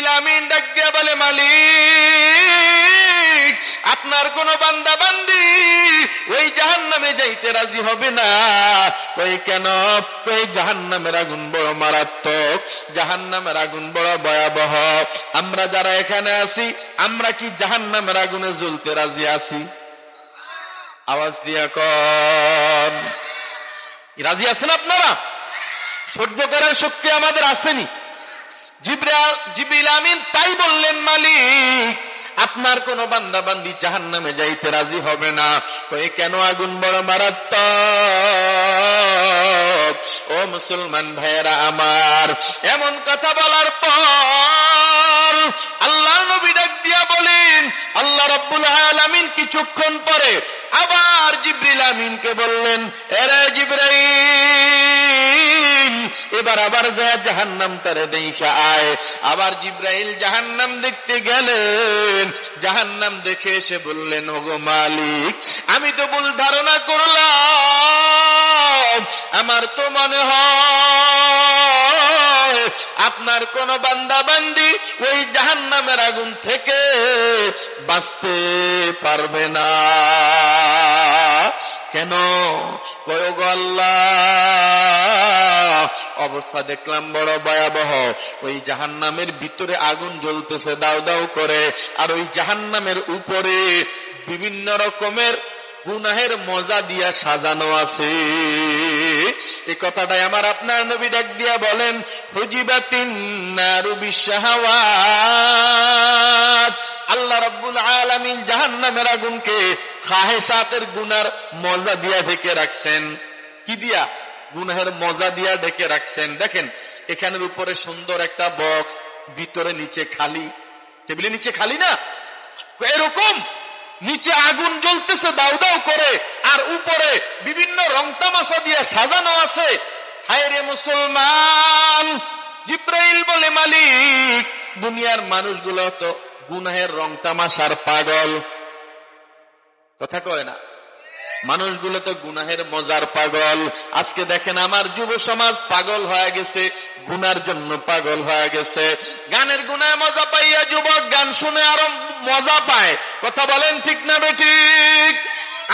জিবরিল আমিন ডাক দিয়া বলে, মালিক, আপনার কোন বান্দা বান্দি ওই জাহান্নামে যাইতে রাজি হবে না। ওই কেন? ওই জাহান্নামের আগুন বড় মারাত্মক, জাহান্নামের আগুন বড় ভয়াবহ। আমরা যারা এখানে আছি, আমরা কি জাহান্নামের আগুনে জ্বলতে রাজি আছি? আওয়াজ দিয়া কন, রাজি আছেন আপনারা? সহ্য করার শক্তি আমাদের আসেনি? জিবরিল আমিন তাই বললেন, মালিক, আপনার কোন বান্দা বান্দি জাহান্নামে যাইতে রাজি হবে না। কই কেন? আগুন বড় মারাত্মক। ও মুসলমান ভাইয়েরা আমার, এমন কথা বলার পর আল্লাহ নবী ডাক দিয়া বলেন, আল্লাহ রাব্বুল আলামিন কিছুক্ষণ পরে আবার জিবরিল আমিনকে বললেন, এরে জিবরাইল, এবার আবার যা জাহান্নামটারে দেখা আয়। আবার জিবরাইল জাহান্নাম দেখতে গেলেন, জাহান্নাম দেখে এসে বললেন, ওগো মালিক, আমি তো ভুল ধারণা করলাম, আমার তো মনে হয় আপনার কোন বান্দা বান্দি ওই জাহান্নামের আগুন থেকে বাঁচতে পারবে না। কেন? কয়, গো আল্লাহ, অবস্থা দেখলাম বড় ভয়াবহ। ওই জাহান্নামের ভিতরে আগুন জ্বলতেছে দাউ দাউ করে, আর ওই জাহান্নামের উপরে বিভিন্ন রকমের গুনাহের মজা দিয়া সাজানো আছে। এই কথাটাই আমার আপনার নবী ডাক দিয়া বলেন, হুজিবাতিন নারু বিশাহাওয়াত। আল্লাহ রাব্বুল আলামিন জাহান্নামের আগুনকে খাহেসাতের গুনার মজা দিয়া ঢেকে রাখছেন। কি দিয়া? গুনাহের মজা দিয়া ঢেকে রাখছেন। দেখেন, এখানের উপরে সুন্দর একটা বক্স, ভিতরে নিচে খালি, টেবিলের নিচে খালি না, এরকম নিচে আগুন জ্বলতেছে দাউ দাউ করে, আর উপরে বিভিন্ন রং তামাশা দিয়ে সাজানো আছে। হায় রে মুসলমান! জিবরাইল বলে, মালিক, দুনিয়ার মানুষগুলো তো গুনাহের রং তামাশার পাগল। কথা কয় না? মানুষগুলো তো গুনাহের মজার পাগল। আজকে দেখেন আমার যুব সমাজ পাগল হয়ে গেছে, গুনার জন্য পাগল হয়ে গেছে। গানের গুনায় মজা পাইয়া যুবক গান শুনে আরো মজা পায়। কথা বলেন ঠিক না বেঠিক?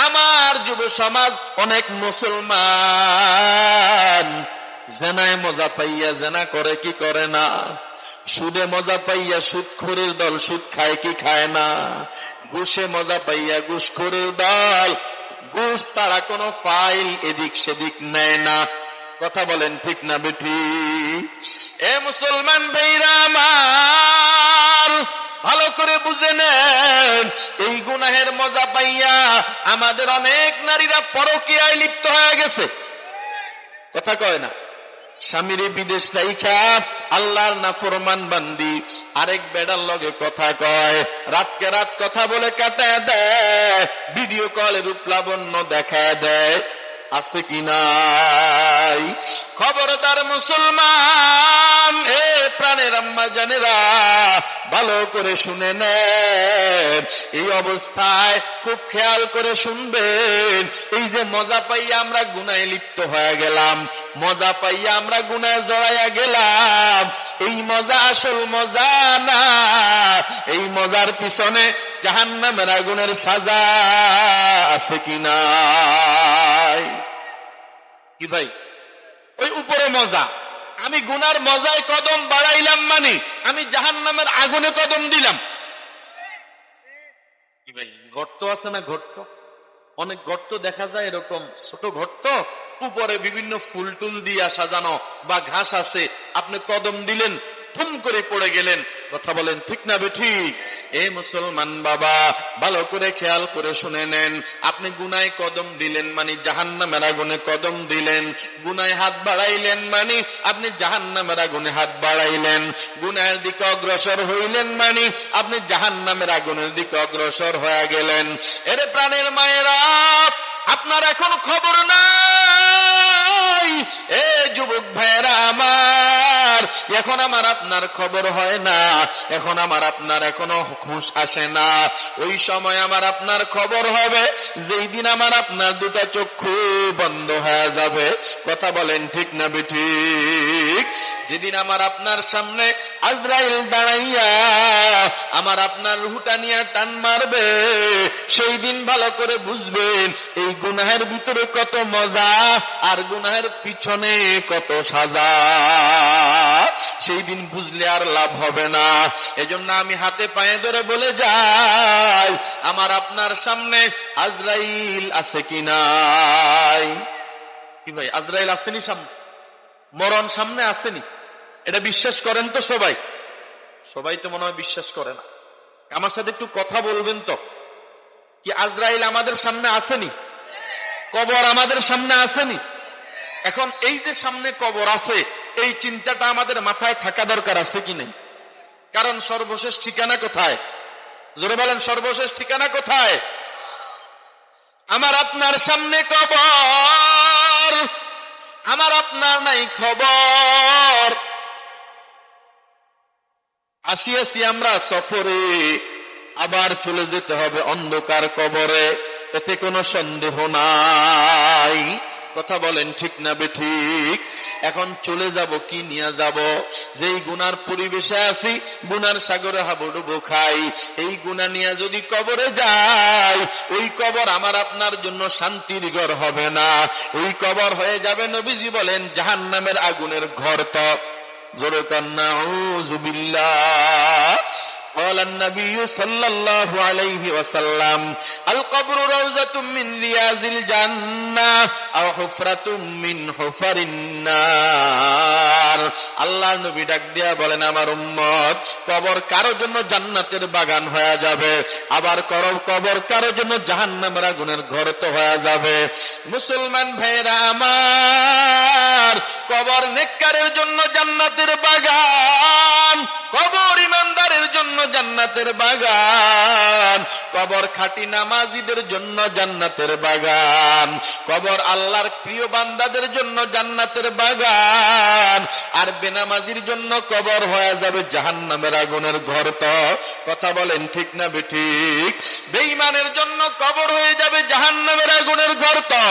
আমার যুব সমাজ, অনেক মুসলমান জেনায় মজা পাইয়া জেনা করে কি করে না, সুদে মজা পাইয়া সুদখোরের দল সুদ খায় কি খায় না, ঘুষে মজা পাইয়া ঘুষখোরের দল ঘুষ ছাড়া কোনো ফাইল এদিক সেদিক নেয় না। কথা বলেন ঠিক না বেঠিক? এ মুসলমান ভাইরা আমার, ভালো করে বুঝে নেন, এই গুনাহের মজা পাইয়া আমাদের অনেক নারীরা পরকীয়ায় লিপ্ত হয়ে গেছে। কথা কয় না? স্বামীরে বিদেশ রাইখা আল্লাহর নাফরমান বান্দি আরেক বেড়ার লগে কথা কয়, রাতকে রাত কথা বলে কাটায় দেয়, ভিডিও কলে রূপ লাবণ্য দেখায় দেয়। আছে কি নাই? খবরদার মুসলমান, এ প্রাণের আম্মা জানেরা, ভালো করে শুনে নেন। এই অবস্থায় খুব খেয়াল করে শুনবেন। এই যে মজা পাইয়া আমরা গুনায় লিপ্ত হয়ে গেলাম, মজা পাইয়া আমরা গুনায় জড়াইয়া গেলাম, এই মজা আসল মজা না। এই মজার পিছনে জাহান্নামের আগুনের সাজা আছে কি নাই? কি ভাই? ওই উপরে মজা, আমি গুনার মজায় কদম বাড়াইলাম, মানে আমি জাহান্নামের আগুনে কদম দিলাম। কি ভাই? গর্ত আছে না? গর্ত, অনেক গর্ত দেখা যায়, এরকম ছোট গর্ত, উপরে বিভিন্ন ফুল টুল দিয়া সাজানো বা ঘাস আছে, আপনি কদম দিলেন, থুম করে পড়ে গেলেন। কথা বলেন ঠিক না বেঠিক? এ মুসলমান বাবা, ভালো করে খেয়াল করে শুনে নেন। আপনি গুনায় কদম দিলেন মানে জাহান্নামের আগুনে কদম দিলেন, গুনায় হাত বাড়াইলেন মানে আপনি জাহান্নামের আগুনে হাত বাড়াইলেন, গুনাহের দিকে অগ্রসর হইলেন মানে আপনি জাহান্নামের আগুনের দিকে অগ্রসর হয়ে গেলেন। এরে প্রাণের মায়েরা, আপনার এখন খবর নাই এ যুবক ভাইয়েরা আমার, এখন আমার আপনার খবর হয় না, এখন আমার আপনার এখনো হুঁশ আসে না। ওই সময় আমার আপনার খবর হবে যেই দিন আমার আপনার দুটা চক্ষু বন্ধ হয়ে যাবে। কথা বলেন ঠিক না বেঠিক? যেদিন আমার আপনার সামনে আজরাইল দাঁড়াইয়া আমার আপনার রুহটা নিয়ে টান মারবে, সেই দিন ভালো করে বুঝবেন এই গুনাহের ভিতরে কত মজা আর গুনাহের পিছনে কত সাজা। সেই দিন বুঝলে আর লাভ হবে না। এজন্য আমি হাতে পায়ে ধরে বলে যাই, আমার আপনার সামনে আজরাইল আছে কি নাই? কি ভাই, আজরাইল আসেনি সামনে? মরণ সামনে আসেনি? এটা বিশ্বাস করেন তো সবাই? সবাই তো মনে হয় বিশ্বাস করে না। আমার সাথে একটু কথা বলবেন তো, কি আজরাইল আমাদের সামনে আসেনি? কবর আমাদের সামনে আসেনি? এখন এই যে সামনে কবর আছে, এই চিন্তাটা আমাদের মাথায় থাকা দরকার আছে কি নেই? কারণ সর্বশেষ ঠিকানা কোথায়? জোরে বলেন, সর্বশেষ ঠিকানা কোথায়? আমার আপনার সামনে কবর, আমার আপনার নাই খবর। আসিয়াছি আমরা সফরে, আবার চলে যেতে হবে অন্ধকার কবরে, এতে কোনো সন্দেহ নাই। কথা বলেন ঠিক না বেঠিক? এখন চলে যাব কি নিয়ে যাব? যেই গুনার পরিবেশে আছি, গুনার সাগরে হাবুডুবু খাই, এই গুনাহ নিয়ে যদি কবরে যাই, ওই কবর আমার আপনার জন্য শান্তির ঘর হবে না। ওই কবর হয়ে যাবে, নবীজি বলেন, জাহান্নামের আগুনের ঘর। তো জোরে কান্না আউযু বিল্লাহ। قال النبي صلى الله عليه وسلم القبر روضة من رياض الجنة أو حفرة من حفر النار। আল্লাহ নবী ডাক দিয়া বলেন, আমার উম্মত, কবর কারো জন্য জান্নাতের বাগান হয়ে যাবে, আবার কবর কারো জন্য জাহান্নামের আগুনের ঘর তো হয়ে যাবে। মুসলমান ভাইরা আমার, কবর নেককারের জন্য জান্নাতের বাগান, কবর ইমানদারের জন্য জান্নাতের বাগান, কবর খাঁটি নামাজীদের জন্য জান্নাতের বাগান, কবর আল্লাহর প্রিয় বান্দাদের জন্য জান্নাতের বাগান, আর বেনামাজির জন্য কবর হয়ে যাবে জাহান্নামের আগুনের ঘর। তো কথা বলেন ঠিক না বেঠিক? বেঈমানের জন্য কবর হয়ে যাবে জাহান্নামের আগুনের ঘর। তো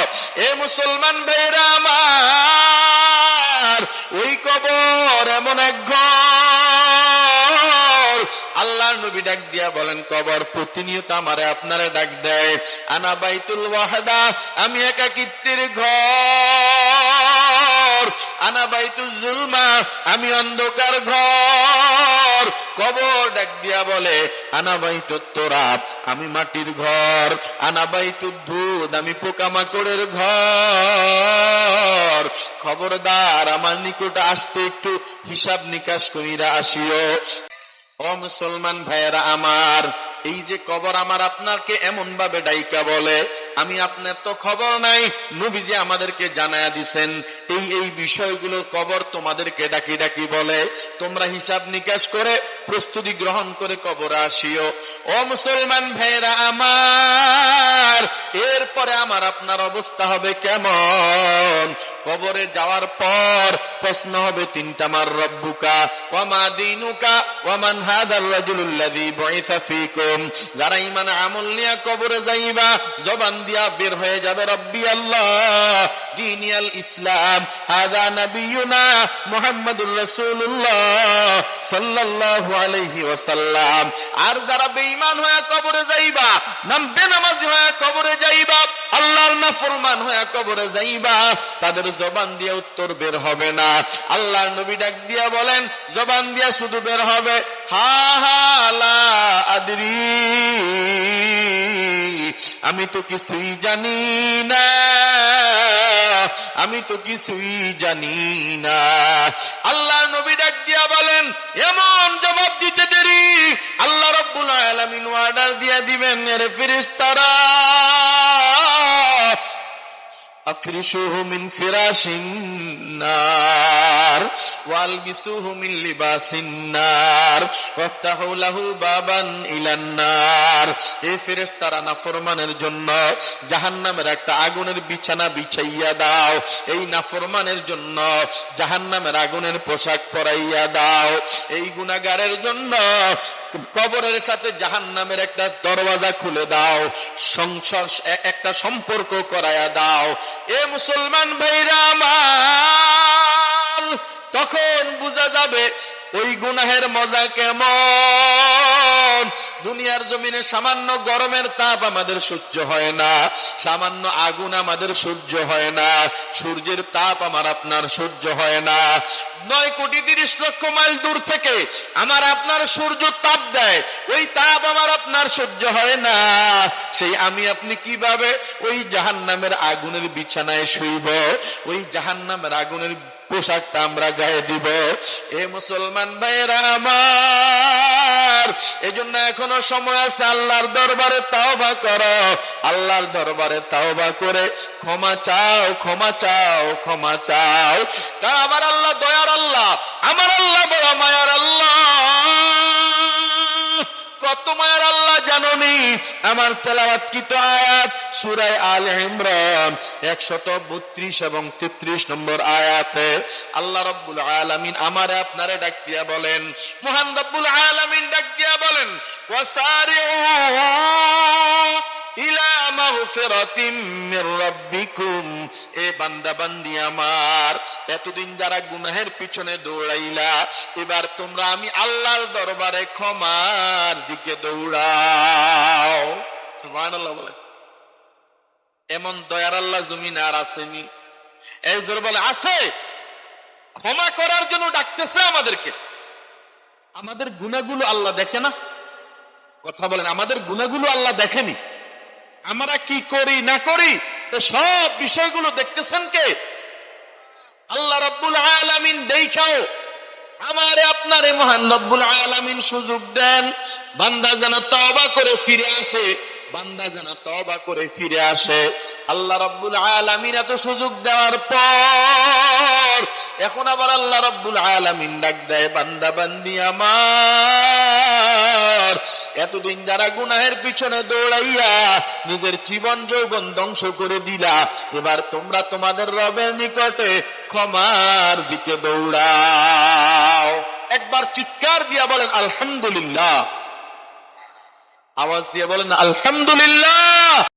এ মুসলমান ভাইরা আমার, ওই কবর এমন এক ঘর, আল্লাহর নবী ডাক দিয়া বলেন, কবর প্রতিনিয়ত আমারে আপনারে ডাক দেয়, আনা বাইতুল ওয়াহদা, আমি একাকিত্বের ঘর, আনা বাইতুল জুলমা, আমি অন্ধকার ঘর। কবর ডাক দিয়া বলে, আনা বাইতুত তুরাব, আমি মাটির ঘর, আনা বাইতুদ দুদ, আমি পোকামাকড়ের ঘর। খবরদার, আমার নিকট আসতে একটু হিসাব নিকাশ কইরা আসিও। ও মুসলমান ভাইয়েরা আমার, এই যে কবর আমার আপনাকে এমন ভাবে ডাইকা বলে, আমি আপনার তো খবর নাই, নবীজি আমাদেরকে জানায়া দিছেন এই এই বিষয়গুলো কবর তোমাদেরকে ডাকি ডাকি বলে। তোমরা হিসাব নিকাশ করে প্রস্তুতি গ্রহণ করে কবর আসিও। ও মুসলমান ভাইয়েরা আমার, এরপরে আমার আপনার অবস্থা হবে কেমন? কবরে যাওয়ার পর প্রশ্ন হবে তিনটা, মার রব্বুকা ওয়া মা দীনুকা ওয়া মান হাদার রাজুলুল্লাযী বুইসা ফীকুম। যারা ঈমান আমল নিয়ে কবরে যাইবা, জবান দিয়া বের হয়ে যাবে রব্বি আল্লাহ দীনিয়াল ইসলাম, হাযা নবিয়ুনা মুহাম্মাদুর রাসূলুল্লাহ সাল্লাল্লাহু আলাইহি ওয়াসাল্লাম। আর যারা বেঈমান হয়ে কবরে যাইবা, বেনামাজি হয়ে কবরে যাইবা, আল্লাহর নাফরমান হয়ে কবরে যাইবা, তাদের জবান দিয়ে উত্তর বের হবে না। আল্লাহর নবী ডাক দিয়া বলেন, জবান দিয়া শুধু বের হবে, হা হা লা আদরি, আমি তো কিছুই জানি না, আমি তো কিছুই জানি না। আল্লাহর নবী ডাক দিয়া বলেন, এমন জবাব দিতে দেরি, আল্লাহ রাব্বুল আলামিন অর্ডার দিয়া দিবেন, এর ফেরেশতারা ফাফরিশুহু মিন ফিরাশিন নার ওয়ালবিসুহু মিন লিবাসিন নার ওয়াফতাহু লাহু বাবান ইলান নার। এই ফেরেশতারা নাফরমানের জন্য জাহান্নামের একটা আগুনের বিছানা বিছাইয়া দাও, এই নাফরমানের জন্য জাহান্নামের আগুনের পোশাক পরাইয়া দাও, এই গুনাহগারের জন্য কবরের সাথে জাহান্নামের একটা দরওয়াজা খুলে দাও, সংসার একটা সম্পর্ক করায়া দাও। এ মুসলমান ভাইরা আমার, তখন বোঝা যাবে ওই গুনাহের মজা কেমন। দুনিয়ার জমিনে সামান্য গরমের তাপ আমাদের সহ্য হয় না, সামান্য আগুন আমাদের সহ্য হয় না, সূর্যের তাপ আমার আপনার সহ্য হয় না। 9,30,00,000 মাইল দূর থেকে আমার আপনার সূর্য তাপ দেয়, ওই তাপ আমার আপনার সহ্য হয় না। সেই আমি আপনি কিভাবে ওই জাহান্নামের আগুনের বিছানায় শুইব, ওই জাহান্নামের আগুনের পোশাকটা আমরা গায়ে দিব। এ মুসলমান ভাইরা আমার, এজন্য এখনো সময় আছে, আল্লাহর দরবারে তাওবা করো, আল্লাহর দরবারে তাওবা করে ক্ষমা চাও, ক্ষমা চাও, ক্ষমা চাও। আমার আল্লাহ দয়ার আল্লাহ, আমার আল্লাহ বড় মায়ার আল্লাহ। কত মায়ার আল্লাহ জানোনি? আমার তেলাওয়াতকৃত আয়াত সূরা আলে ইমরান 132 এবং 33 নম্বর আয়াতে আল্লাহ রাব্বুল আলামিন আমারে আপনারে ডাক দিয়া বলেন, মহান রাব্বুল আলামিন ডাক দিয়া বলেন, ওয়াসারিউ ইলা মাগফিরাতিম মির রাব্বিকুম। এ বান্দা বান্দি আমার, এতদিন যারা গুনাহের পিছনে দৌড়াইলা, এবার তোমরা আমি আল্লাহর দরবারে ক্ষমার দিকে দৌড়াও। সুবহানাল্লাহ বলে। এমন দয়ার আল্লাহ জমিনে আর আসেনি। এই জোর বলে আছে, ক্ষমা করার জন্য ডাকতেছে আমাদেরকে। আমাদের গুনাহগুলো আল্লাহ দেখে না? কথা বলেন, আমাদের গুনাহগুলো আল্লাহ দেখেনি? আমরা কি করি না করি সব বিষয়গুলো দেখতেছেন কে? আল্লাহ রাব্বুল আলামিন। দেখাও আমারে আপনারে মহান রব্বুল আলামিন সুযোগ দেন, বান্দা যেন তওবা করে ফিরে আসে, বান্দা যেন তওবা করে ফিরে আসে। আল্লাহ রাব্বুল আলামিন এত সুযোগ দেওয়ার পর এখন আবার আল্লাহ রাব্বুল আলামিন ডাক দেয়, বান্দা বান্দি আমার, এতদিন যারা গুনাহের পিছনে দৌড়াইয়া নিজের জীবন যৌবন ধ্বংস করে দিলা, এবার তোমরা তোমাদের রবের নিকটে ক্ষমার দিকে দৌড়াও। একবার চিৎকার দিয়া বলেন আলহামদুলিল্লাহ, আওয়াজ দিয়ে বলেন আলহামদুলিল্লাহ।